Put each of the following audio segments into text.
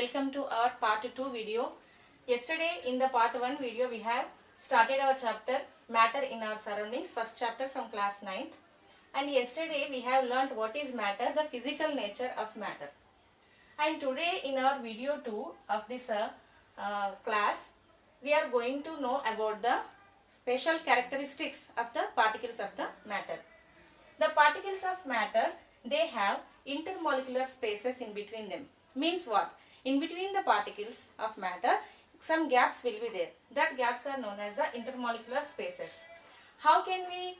welcome to our part 2 video. Yesterday in the part 1 video we have started our chapter matter in our surroundings, first chapter from class 9th, and yesterday we have learnt what is matter, the physical nature of matter. And today in our video 2 of this class we are going to know about the special characteristics of the particles of the matter. The particles of matter, they have intermolecular spaces in between them. Means what? In between the particles of matter, some gaps will be there. That gaps are known as the intermolecular spaces. How can we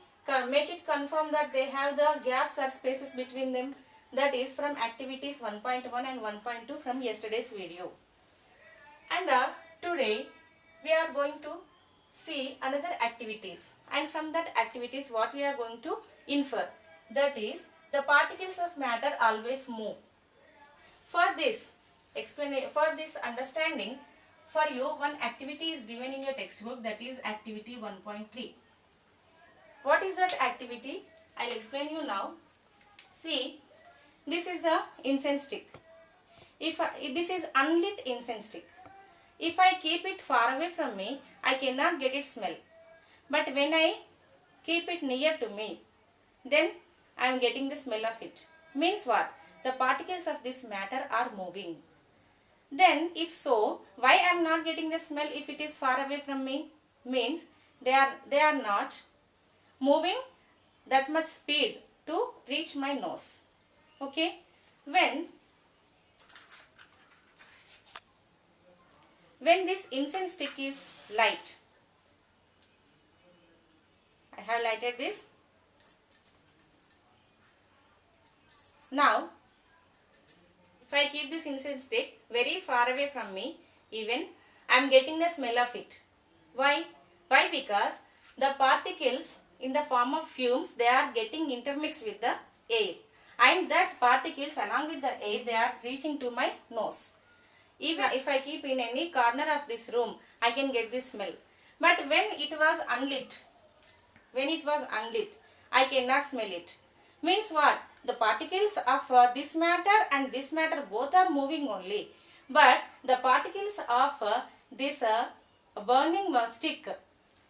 make it confirm that they have the gaps or spaces between them? That is from activities 1.1 and 1.2 from yesterday's video. And today we are going to see another activities, and from that activities what we are going to infer, that is the particles of matter always move. For this understanding, for you one activity is given in your textbook, that is activity 1.3. What is that activity? I will explain you now. See, this is the incense stick. If this is unlit incense stick. If I keep it far away from me, I cannot get its smell. But when I keep it near to me, then I am getting the smell of it. Means what? The particles of this matter are moving. Then if so, why I am not getting the smell if it is far away from me? Means they are not moving that much speed to reach my nose. Okay? When this incense stick is light, I have lighted this. Now, if I keep this incense stick very far away from me, even I am getting the smell of it. Why? Why? Because the particles in the form of fumes, they are getting intermixed with the air, and that particles along with the air, they are reaching to my nose. Even if I keep in any corner of this room, I can get this smell. But when it was unlit, I cannot smell it. Means what? The particles of this matter and this matter both are moving only. But the particles of this burning stick,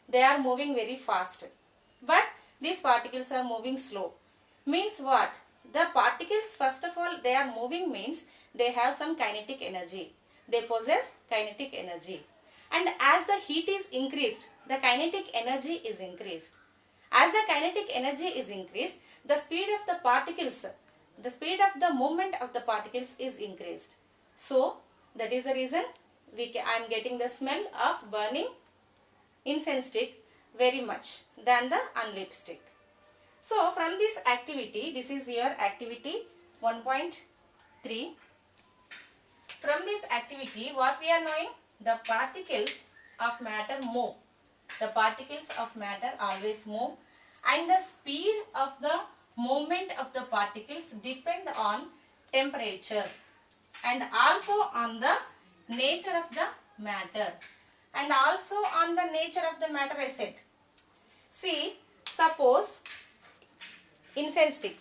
they are moving very fast. But these particles are moving slow. Means what? The particles, first of all, they are moving means they have some kinetic energy. They possess kinetic energy. And as the heat is increased, the kinetic energy is increased. As the kinetic energy is increased, the speed of the particles, the speed of the movement of the particles is increased. So, that is the reason I am getting the smell of burning incense stick very much than the unlit stick. So, from this activity, this is your activity 1.3. From this activity, what we are knowing? The particles of matter move. The particles of matter always move, and the speed of the movement of the particles depend on temperature and also on the nature of the matter, and also on the nature of the matter I said. See, suppose incense stick,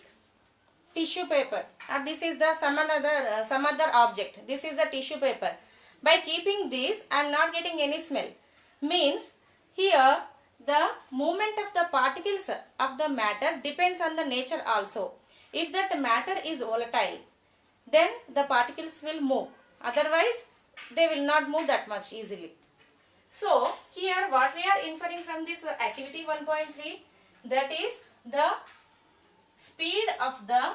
tissue paper, or this is the some other object. This is the tissue paper. By keeping this, I am not getting any smell. Means here the movement of the particles of the matter depends on the nature also. If that matter is volatile, then the particles will move. Otherwise, they will not move that much easily. So, here what we are inferring from this activity 1.3, that is the speed of the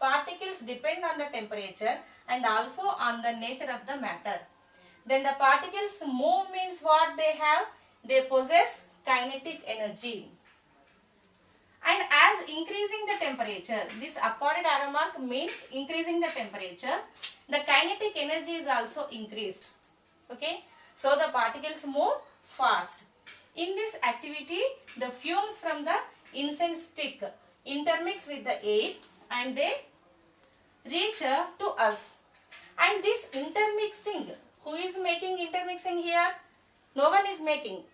particles depend on the temperature and also on the nature of the matter. Then the particles move means what they have? They possess kinetic energy. And as increasing the temperature, this upward arrow mark means increasing the temperature, the kinetic energy is also increased. Okay? So the particles move fast. In this activity, the fumes from the incense stick intermix with the air and they reach to us. And this intermixing, who is making intermixing here? No one is making.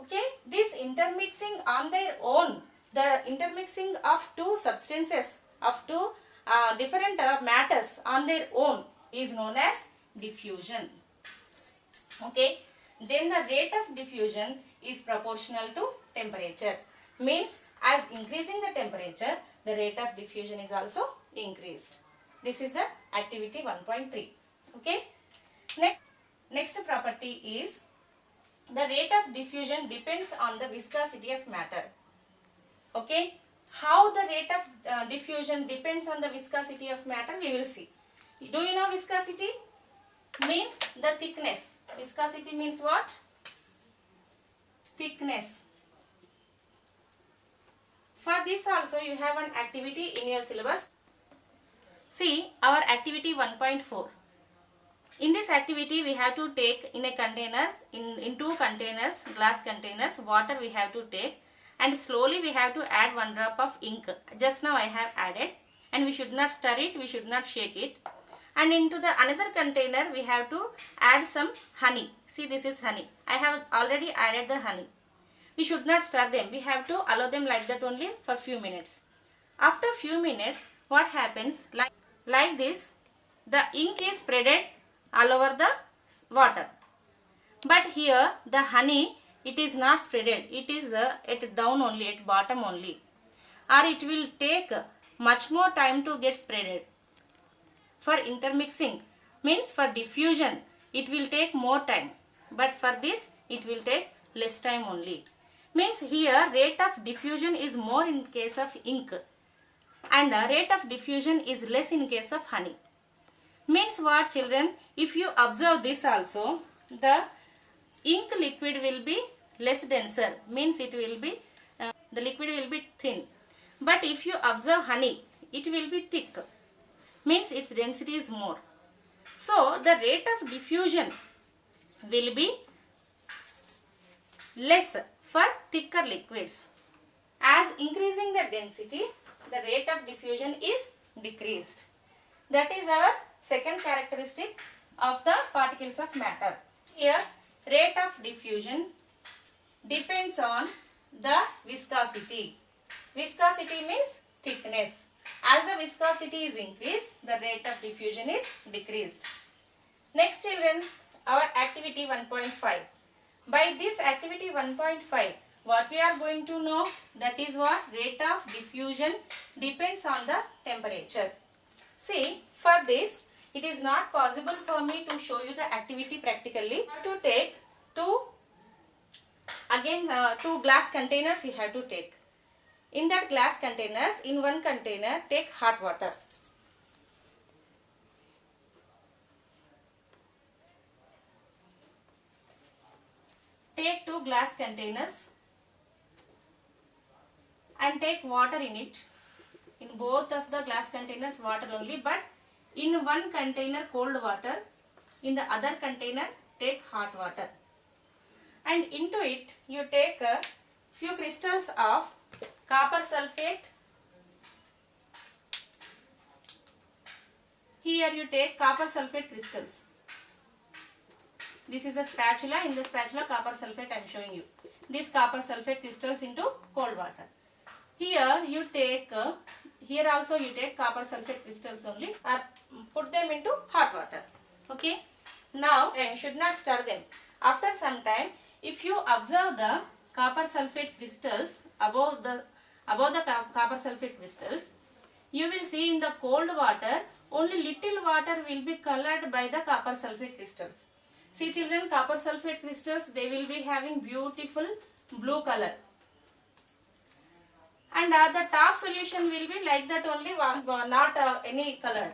Okay, this intermixing on their own, the intermixing of two substances, of two different matters on their own is known as diffusion. Okay, then the rate of diffusion is proportional to temperature. Means as increasing the temperature, the rate of diffusion is also increased. This is the activity 1.3. Okay, next property is the rate of diffusion depends on the viscosity of matter. Okay, how the rate of diffusion depends on the viscosity of matter, we will see. Do you know viscosity? Means the thickness. Viscosity means what? Thickness. For this also you have an activity in your syllabus. See our activity 1.4. In this activity we have to take in a container, in two containers, glass containers, water we have to take, and slowly we have to add 1 drop of ink. Just now I have added, and we should not stir it, we should not shake it. And into the another container we have to add some honey. See, this is honey. I have already added the honey. We should not stir them. We have to allow them like that only for few minutes. After few minutes, what happens? Like this, the ink is spreaded all over the water. But here the honey, it is not spreaded. It is at down only, at bottom only. Or it will take much more time to get spreaded. For intermixing, means for diffusion, it will take more time. But for this, it will take less time only. Means here rate of diffusion is more in case of ink, and rate of diffusion is less in case of honey. Means what, children? If you observe this also, the ink liquid will be less denser. Means it will be, the liquid will be thin. But if you observe honey, it will be thick. Means its density is more. So the rate of diffusion will be less for thicker liquids. As increasing the density, the rate of diffusion is decreased. That is our second characteristic of the particles of matter. Here rate of diffusion depends on the viscosity. Viscosity means thickness. As the viscosity is increased, the rate of diffusion is decreased. Next, children, our activity 1.5. By this activity 1.5, what we are going to know, that is what? Rate of diffusion depends on the temperature. See, for this, it is not possible for me to show you the activity practically. You have to take two glass containers you have to take. In that glass containers, in one container, take hot water. Take two glass containers and take water in it. In both of the glass containers, water only, but in one container cold water, in the other container take hot water. And into it you take a few crystals of copper sulfate. Here you take copper sulfate crystals. This is a spatula. In the spatula copper sulfate I am showing you. These copper sulfate crystals into cold water. Here you take, here also you take copper sulfate crystals only, or put them into hot water. Okay. Now you should not stir them. After some time, if you observe the copper sulfate crystals above the copper sulfate crystals, you will see in the cold water only little water will be colored by the copper sulfate crystals. See, children, copper sulfate crystals, they will be having beautiful blue color. And the top solution will be like that only, not any colored.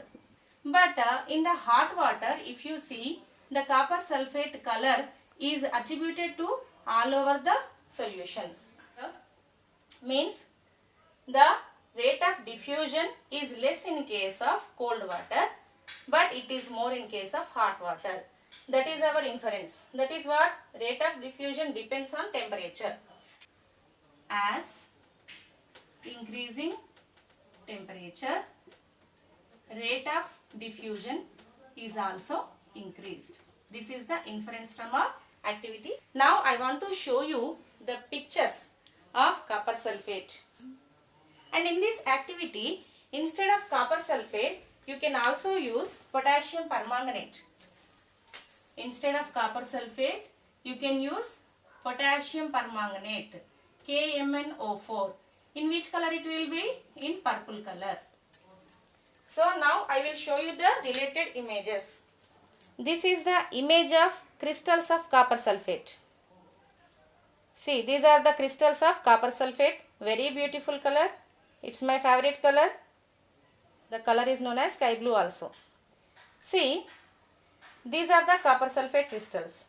But in the hot water, if you see, the copper sulfate color is attributed to all over the solution. Means the rate of diffusion is less in case of cold water, but it is more in case of hot water. That is our inference. That is what? Rate of diffusion depends on temperature. As increasing temperature, rate of diffusion is also increased. This is the inference from our activity. Now I want to show you the pictures of copper sulfate. And in this activity, instead of copper sulfate, you can also use potassium permanganate. instead of copper sulfate, you can use potassium permanganate, KMnO4. In which color it will be? In purple color. So now I will show you the related images. This is the image of crystals of copper sulfate. See, these are the crystals of copper sulfate. Very beautiful color. It's my favorite color. The color is known as sky blue also. See, these are the copper sulfate crystals.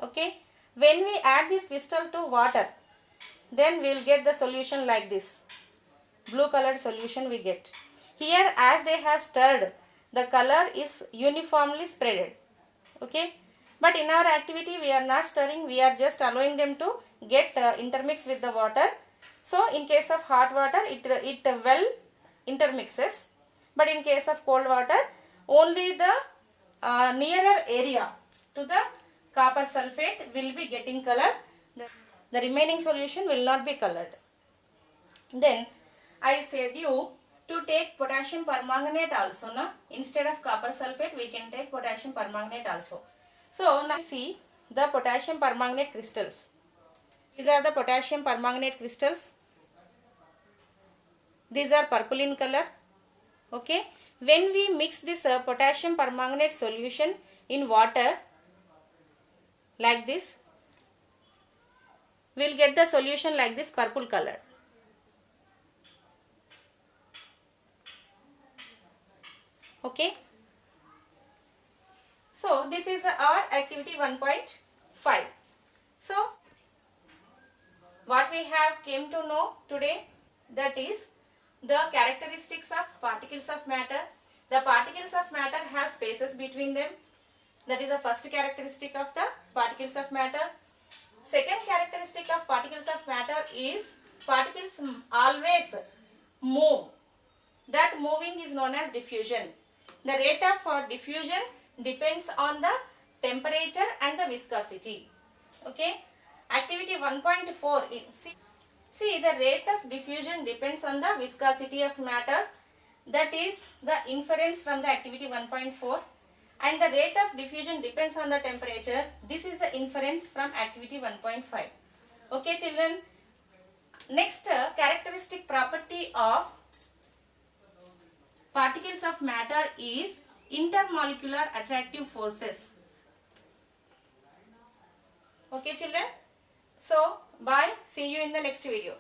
Okay. When we add this crystal to water, then we will get the solution like this. Blue colored solution we get. Here, as they have stirred, the color is uniformly spreaded. Okay. But in our activity, we are not stirring. We are just allowing them to get intermixed with the water. So, in case of hot water, it well intermixes. But in case of cold water, only the nearer area to the copper sulfate will be getting color. The remaining solution will not be colored. Then I said you to take potassium permanganate also. No? Instead of copper sulfate, we can take potassium permanganate also. So now see the potassium permanganate crystals. These are the potassium permanganate crystals. These are purple in color. Okay. When we mix this potassium permanganate solution in water like this, we will get the solution like this purple color. Okay. So this is our activity 1.5. So what we have came to know today, that is the characteristics of particles of matter. The particles of matter have spaces between them. That is the first characteristic of the particles of matter. Second characteristic of particles of matter is particles always move. That moving is known as diffusion. The rate of diffusion depends on the temperature and the viscosity. Okay. Activity 1.4. See, the rate of diffusion depends on the viscosity of matter. That is the inference from the activity 1.4. And the rate of diffusion depends on the temperature. This is the inference from activity 1.5. Okay, children. Next, characteristic property of particles of matter is intermolecular attractive forces. Okay, children. So, bye. See you in the next video.